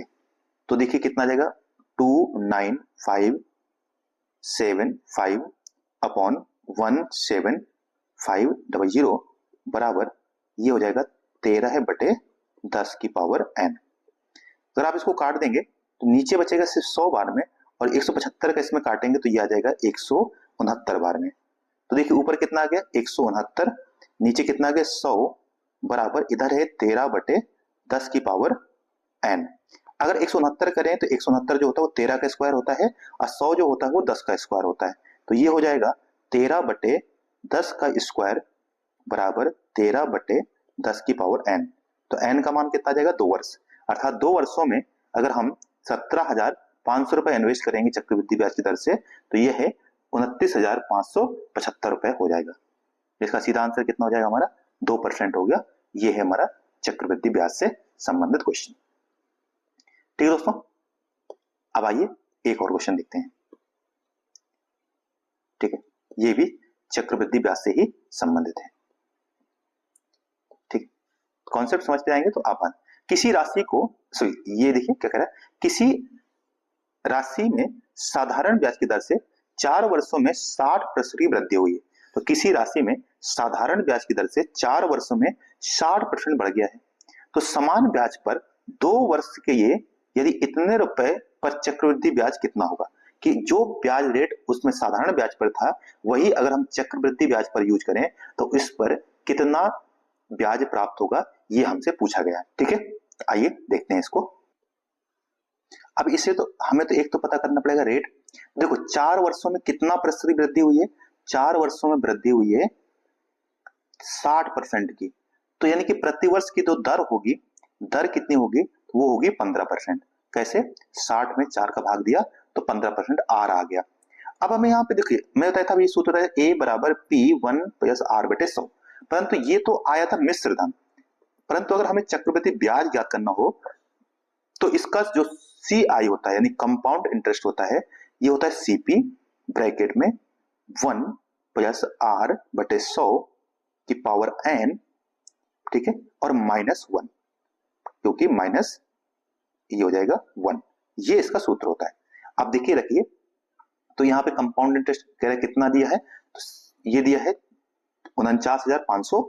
तो देखिए कितना आ जाएगा 29,575 अपॉन 17500 बराबर ये हो जाएगा 13 बटे 10 की पावर n। अगर आप इसको काट देंगे तो नीचे बचेगा सिर्फ 100 बार में, और 175 का इसमें काटेंगे तो ये आ जाएगा 169 बार में। तो देखिए ऊपर कितना आ गया 169, नीचे कितना आ गया 100, बराबर इधर है 13 बटे 10 की पावर n। अगर 169 करें तो 169 जो होता है वो 13 का स्क्वायर होता है, और 100 जो होता है वो 10 का स्क्वायर होता है। तो ये हो जाएगा 13 बटे 10 का स्क्वायर बराबर 13 बटे 10 की पावर n। तो n का मान कितना आ जाएगा, 2 वर्ष, अर्थात 2 वर्षों में अगर हम 17,500 रुपए इन्वेस्ट करेंगे चक्रवृद्धि ब्याज की दर से, तो ये है 29,575 रुपए हो जाएगा। इसका सीधा आंसर कितना हो जाएगा हमारा, 2% हो गया। ये है हमारा चक्रवृद्धि ब्याज से संबंधित क्वेश्चन। ठीक है दोस्तों, अब आइए एक और क्वेश्चन देखते हैं। ठीक है, ये भी चक्रवृद्धि ब्याज से ही संबंधित है। ठीक, कॉन्सेप्ट समझते जाएंगे तो आप किसी राशि को, सॉरी ये देखिए क्या कह रहा है, किसी राशि में साधारण ब्याज की दर से 4 वर्षों में 60% की वृद्धि हुई है। तो किसी राशि में साधारण ब्याज की दर से 4 वर्षों में 60% बढ़ गया है, तो समान ब्याज पर 2 वर्ष के लिए यदि इतने रुपए पर चक्रवृद्धि ब्याज कितना होगा, कि जो ब्याज रेट उसमें साधारण ब्याज पर था वही अगर हम चक्रवृद्धि ब्याज पर यूज करें तो इस पर कितना ब्याज प्राप्त होगा, ये हमसे पूछा गया है। ठीक है, आइए देखते हैं इसको। अब इसे तो हमें तो एक तो पता करना पड़ेगा रेट। देखो 4 वर्षों में कितना प्रतिशत की वृद्धि हुई है, 4 वर्षों में वृद्धि हुई है 60% की, तो यानी कि प्रतिवर्ष की जो दर होगी, दर कितनी होगी, वो होगी 15%। कैसे, 60 में 4 का भाग दिया तो 15% आर आ गया। अब हमें यहाँ पे देखिए, मैं बताया था ये सूत्र है ए बराबर पी 1 प्लस आर बटे 100, परंतु ये तो आया था मिश्र धन, परंतु अगर हमें चक्रवृद्धि ब्याज ज्ञात करना हो तो इसका जो सी आई होता है यानी कंपाउंड इंटरेस्ट होता है, ये होता है सीपी ब्रैकेट में 1 प्लस आर बटे 100 की पावर एन, ठीक है, और -1, क्योंकि माइनस ये हो जाएगा 1, ये इसका सूत्र होता है। अब देखिए रखिए, तो यहाँ पे कंपाउंड इंटरेस्ट कह रहे कितना दिया है, तो ये दिया है 49,500,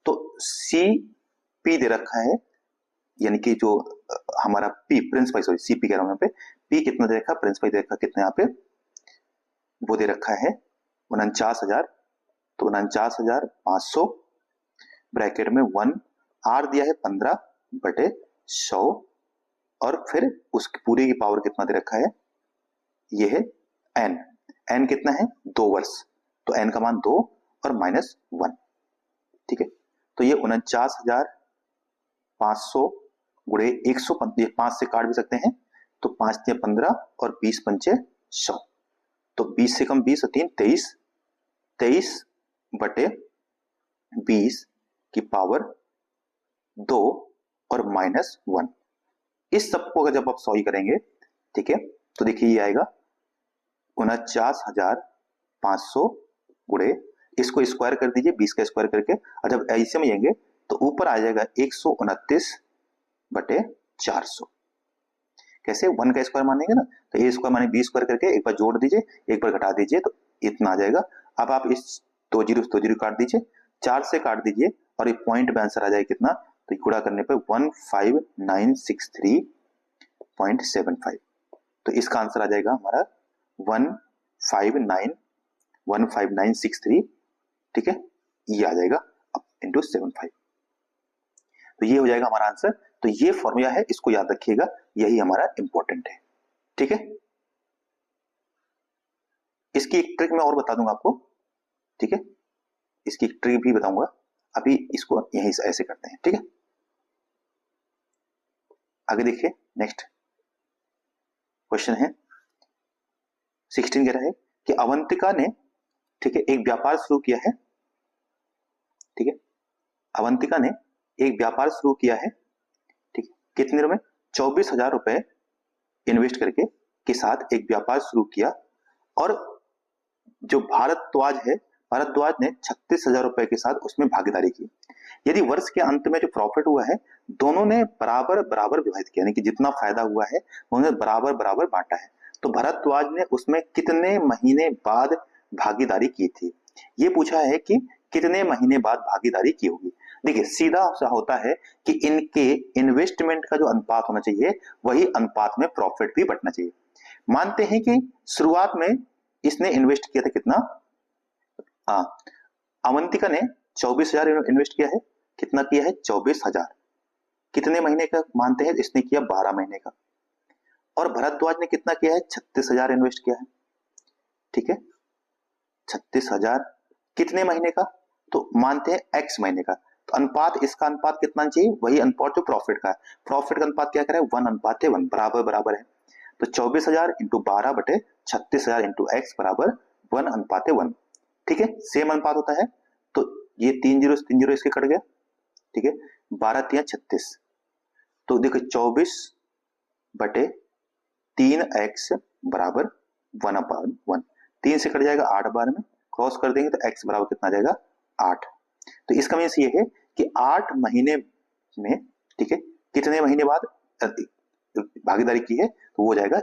तो सी पी दे रखा है, यानी कि जो हमारा पी प्रिंसिपल, सॉरी सीपी कह रहा हूं यहाँ पे, पी कितना दे रखा, प्रिंसिपल दे रखा कितना यहाँ पे, वो दे रखा है 49,000, तो 49,500 ब्रैकेट में 1, आर दिया है 15 बटे 100, और फिर उसकी पूरी की पावर कितना दे रखा है, ये है एन, एन कितना है 2 वर्ष, तो एन का मान 2 और -1। ठीक है, तो ये 49,500 गुणे 105 से काट भी सकते हैं, तो 5 से 15 और 20 पंचे 100, तो 20 से कम 20 और 3 23, 23 बटे 20 की पावर 2 और -1। इस सबको अगर जब आप सॉल्व करेंगे, ठीक है, तो देखिए ये आएगा 49,500 गुणे, इसको स्क्वायर कर दीजिए 20 का स्क्वायर करके, और जब ऐसे में जाएंगे तो ऊपर आ जाएगा 129 बटे 400। कैसे, 1 का स्क्वायर मानेंगे ना, तो ए स्क्वायर माने 20 स्क्वायर करके एक बार जोड़ दीजिए, एक बार घटा दीजिए, तो इतना आ जाएगा। अब आप इस 2 जीरो काट दीजिए, 4 से काट दीजिए, और एक पॉइंट में आंसर आ जाएगा कितना, तो गुणा करने पर 15963.75, तो इसका आंसर आ जाएगा हमारा 15963, ठीक है, ये आ जाएगा इंटू 75, तो ये हो जाएगा हमारा आंसर। तो ये फॉर्मूला है, इसको याद रखिएगा, यही हमारा इंपॉर्टेंट है। ठीक है, इसकी एक ट्रिक मैं और बता दूंगा आपको, ठीक है, इसकी एक ट्रिक भी बताऊंगा, अभी इसको यहीं से ऐसे करते हैं। ठीक है, आगे देखिए, नेक्स्ट क्वेश्चन है 16, कह रहा है कि अवंतिका ने, ठीक है, एक व्यापार शुरू किया है, ठीक है, अवंतिका ने एक व्यापार शुरू किया है, ठीक है, कितने रुपए, 24,000 रुपए इन्वेस्ट करके के साथ एक व्यापार शुरू किया, और जो भारद्वाज है, भारद्वाज ने 36,000 रुपए के साथ उसमें भागीदारी की। यदि वर्ष के अंत में जो प्रॉफिट हुआ है, दोनों ने बराबर बराबर विभाजित किया, यानी कि जितना फायदा हुआ है उन्होंने बराबर बराबर बांटा है, तो भारद्वाज ने उसमें कितने महीने बाद भागीदारी की थी, ये पूछा है कि कितने महीने बाद भागीदारी की होगी। देखिए सीधा सा होता है कि इनके इन्वेस्टमेंट का जो अनुपात होना चाहिए वही अनुपात में प्रॉफिट भी बढ़ना चाहिए। मानते हैं कि शुरुआत में इसने इन्वेस्ट किया था कितना, अवंतिका ने 24,000 इन्वेस्ट किया है, कितना किया है 24,000, कितने महीने का मानते हैं, इसने किया 12 महीने का, और भरद्वाज ने कितना किया है 36,000 इन्वेस्ट किया है, ठीक है, 36,000 कितने महीने का, तो मानते हैं x महीने का, तो अनुपात, इसका अनुपात कितना चाहिए, वही अनुपात जो प्रॉफिट का है, प्रॉफिट का अनुपात क्या करे 1:1, बराबर बराबर है, तो 24,000 इंटू 12 बटे 36,000 इंटू एक्स बराबर 1:1, ठीक है, सेम अनुपात होता है, तो ये 3 जीरो इसके कट गया, ठीक है, 12 3 36, तो देखो 24 बटे 3x बराबर 1/1। 3 से कट जाएगा 8 बार में, क्रॉस कर देंगे तो x बराबर कितना आ जाएगा 8। तो इसका मीन्स ये है कि 8 महीने में, ठीक है, कितने महीने बाद भागीदारी की है तो वो हो जाएगा,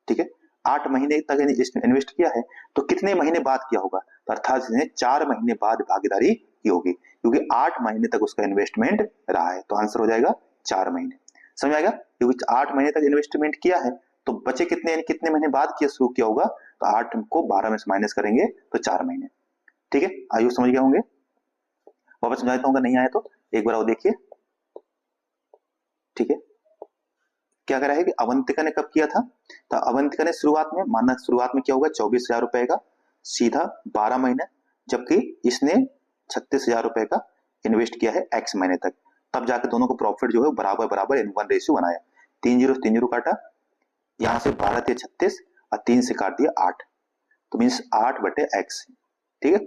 ठीक है, 8 महीने तक इन्वेस्ट किया है तो कितने महीने बाद किया होगा, तो अर्थात इसने 4 महीने बाद भागीदारी की होगी, क्योंकि 8 महीने तक उसका इन्वेस्टमेंट रहा है, तो आंसर हो जाएगा 4 महीने। समझ आएगा, क्योंकि 8 महीने तक इन्वेस्टमेंट किया है तो बचे कितने, कितने महीने बाद किया शुरू किया होगा, तो 8 को 12 में से माइनस करेंगे तो 4 महीने। ठीक है, आयु समझ गए होंगे, वापस समझा देता हूँ, नहीं आया तो एक बार और देखिए। ठीक है, क्या करा है कि अवंतिका ने कब किया था, तो अवंतिका ने शुरुआत में, माना शुरुआत में क्या होगा 24,000 रुपए का सीधा 12 महीने, जबकि इसने 36,000 रुपए का इन्वेस्ट किया है x महीने तक, तब जाकर दोनों को प्रॉफिट जो है बराबर बराबर इन 1 रेशियो बनाया। 3 जीरो 3 जीरो काटा, यहां से 12 थे 36 और 3 से काट दिया 8, तो मीन्स 8 बटे x, ठीक है,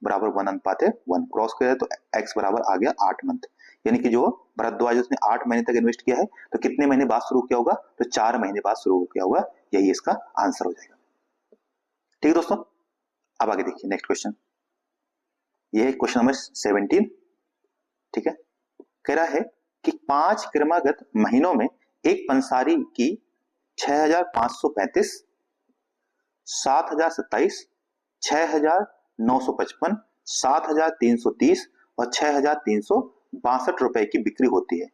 बराबर 1:1, क्रॉस किया तो x बराबर आ गया 8 मंथ। यानी कि जो भरद्वाज उसने 8 महीने तक इन्वेस्ट किया है तो कितने महीने बाद शुरू किया होगा, तो 4 महीने बाद शुरू किया होगा, यही इसका आंसर हो जाएगा। ठीक है दोस्तों, अब आगे देखिए नेक्स्ट क्वेश्चन, ये है क्वेश्चन नंबर 17। ठीक है, कह रहा है कि 5 क्रमागत महीनों में एक पंसारी की 6,535, 7,027, 6,955, 7,330 और 6,362 रुपए की बिक्री होती है।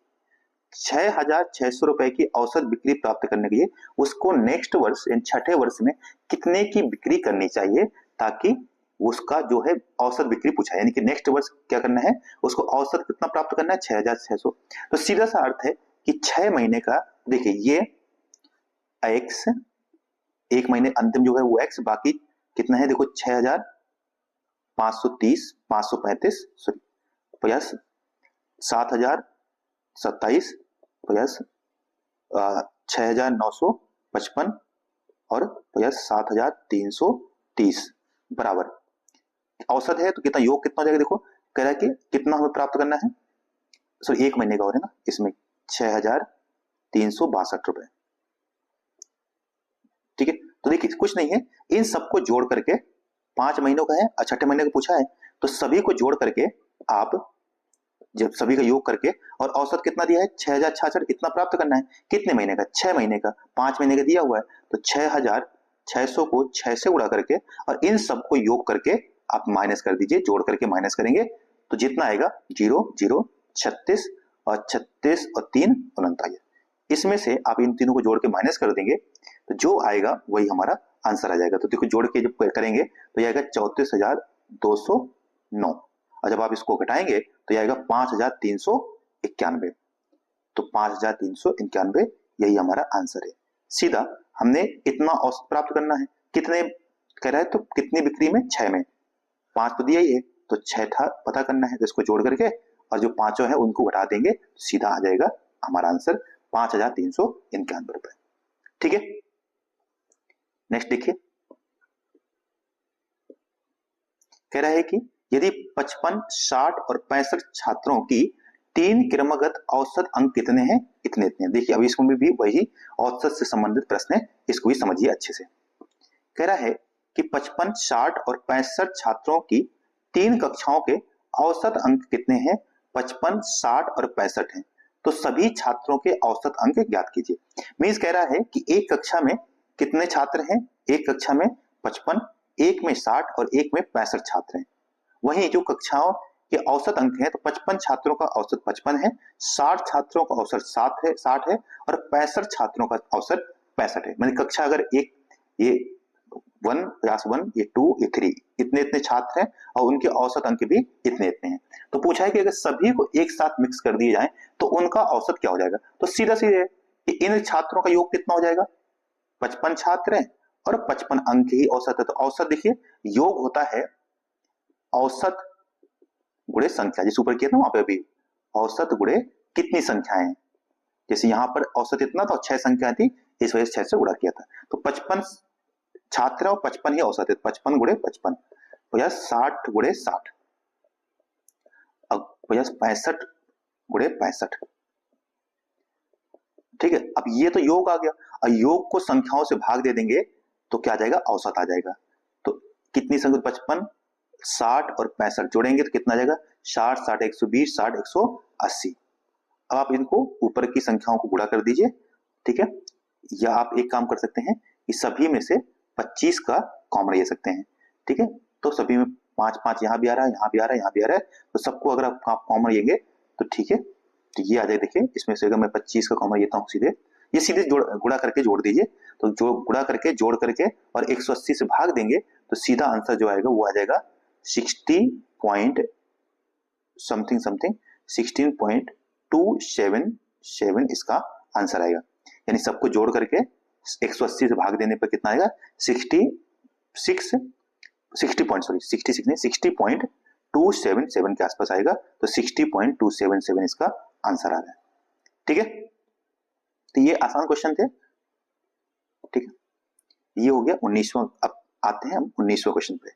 6,600 रुपए की औसत बिक्री प्राप्त करने के लिए उसको नेक्स्ट वर्ष यानी छठे वर्ष में कितने की बिक्री करनी चाहिए, ताकि उसका जो है औसत बिक्री पूछा है, यानी कि नेक्स्ट वर्ष क्या करना है, उसको औसत कितना प्राप्त करना है 6,600। तो सीधा सा अर्थ है कि 6 महीने का, देखिए ये एक्स, एक महीने अंतिम जो है वो एक्स, बाकी कितना है देखो 6,530, 535 सॉरी प्लस 7,027 प्लस 6,955 और प्लस 7,330 बराबर औसत है, तो कितना योग कितना हो जाएगा, देखो कह रहा है कि कितना हमें प्राप्त करना है, सॉरी एक महीने का हो रहा है ना, इसमें 6,362 रुपए। ठीक है, तो देखिए कुछ नहीं है, इन सबको जोड़ करके 5 महीनों का है और छठे महीने का पूछा है, तो सभी को जोड़ करके आप जब सभी का योग करके, और औसत कितना दिया है 6,066, इतना प्राप्त करना है, कितने महीने का 6 महीने का, 5 महीने का दिया हुआ है, तो 6,600 को 6 से गुणा करके और इन सबको योग करके आप माइनस कर दीजिए, जोड़ करके माइनस करेंगे तो जितना आएगा 0 0 36 और 36 और 3 49, इसमें से आप इन तीनों को जोड़ के माइनस कर देंगे तो जो आएगा वही हमारा आंसर आ जाएगा। तो देखो जोड़ के जब करेंगे तो आएगा 34,209, और जब आप इसको घटाएंगे तो आएगा 5,391, तो 5,391 यही हमारा आंसर है। सीधा हमने इतना औसत प्राप्त करना है, कितने कह रहा है, तो कितनी बिक्री में 6 में, 5 तो दिया ही है तो 6 था पता करना है, तो इसको जोड़ करके और जो पांचों है उनको घटा देंगे तो सीधा आ जाएगा हमारा आंसर 5,391 रुपए। ठीक है, नेक्स्ट देखिए, कह रहा है कि यदि 55, 60 और 65 छात्रों की 3 क्रमगत औसत अंक कितने हैं, इतने इतने। देखिए अभी इसमें भी वही औसत से संबंधित प्रश्न है, इसको भी समझिए अच्छे से। कह रहा है कि 55, 60 और 65 छात्रों की 3 कक्षाओं के औसत अंक कितने हैं, 55, 60 और 65 हैं, तो सभी छात्रों के औसत अंक ज्ञात कीजिए। मीन्स कह रहा है कि एक कक्षा में कितने छात्र हैं, एक कक्षा में 55, एक में 60 और एक में 65 छात्र हैं। वहीं जो कक्षाओं के औसत अंक हैं, तो 55 छात्रों का औसत 55 है, 60 छात्रों का औसत 60 है और 65 छात्रों का औसत 65 है। मतलब कक्षा अगर एक ये 1 क्लास 1 ये 2 ये 3 इतने इतने छात्र हैं और उनके औसत अंक भी इतने इतने हैं। तो पूछा है कि अगर सभी को एक साथ मिक्स कर दिए जाए तो उनका औसत क्या हो जाएगा, तो सीधा सीधे कि इन छात्रों का योग कितना हो जाएगा, 55 छात्र हैं और 55 अंक ही औसत है। तो औसत देखिए योग होता है औसत गुणे संख्या, जैसे ऊपर किया था वहां पे अभी औसत गुणे कितनी संख्याएं, जैसे यहाँ पर औसत इतना था 6 संख्या थी, इस वजह से 6 से गुणा किया था, तो 55 छात्र और 55 ही औसत है, 55 गुणे 55 प्लस 60 गुणे 60 प्लस 65 गुणे 65, ठीक है, अब ये तो योग आ गया, और योग को संख्याओं से भाग दे देंगे तो क्या आ जाएगा, औसत आ जाएगा। तो कितनी संख्या, 55, 60 और 65 जोड़ेंगे तो कितना आ जाएगा, 60, 60, 120, 60, 180। अब आप इनको ऊपर की संख्याओं को गुणा कर दीजिए, ठीक है। या आप एक काम कर सकते हैं कि सभी में से 25 का कॉमन ले सकते हैं, ठीक है। तो सभी में 5 5 यहाँ भी आ रहा है, यहाँ भी आ रहा है, यहाँ भी आ रहा है, तो सबको अगर आप कॉमन लेंगे तो ठीक है। तो ये आ जाए, देखिए इसमें से अगर मैं 25 का कॉमन लेता हूँ सीधे, ये सीधे गुणा करके जोड़ दीजिए, तो जो गुणा करके जोड़ करके और 180 से भाग देंगे तो सीधा आंसर जो आएगा वो आ जाएगा 60 पॉइंट समथिंग समथिंग 16.277 इसका आंसर आएगा। यानी सबको जोड़ करके 180 से भाग देने पर कितना आएगा, 60.277 के आसपास आएगा। तो 60.277 इसका आंसर आ रहा है, ठीक है। तो ये आसान क्वेश्चन थे, ठीक है। ये हो गया 19वां। अब आते हैं हम 19वें क्वेश्चन पे।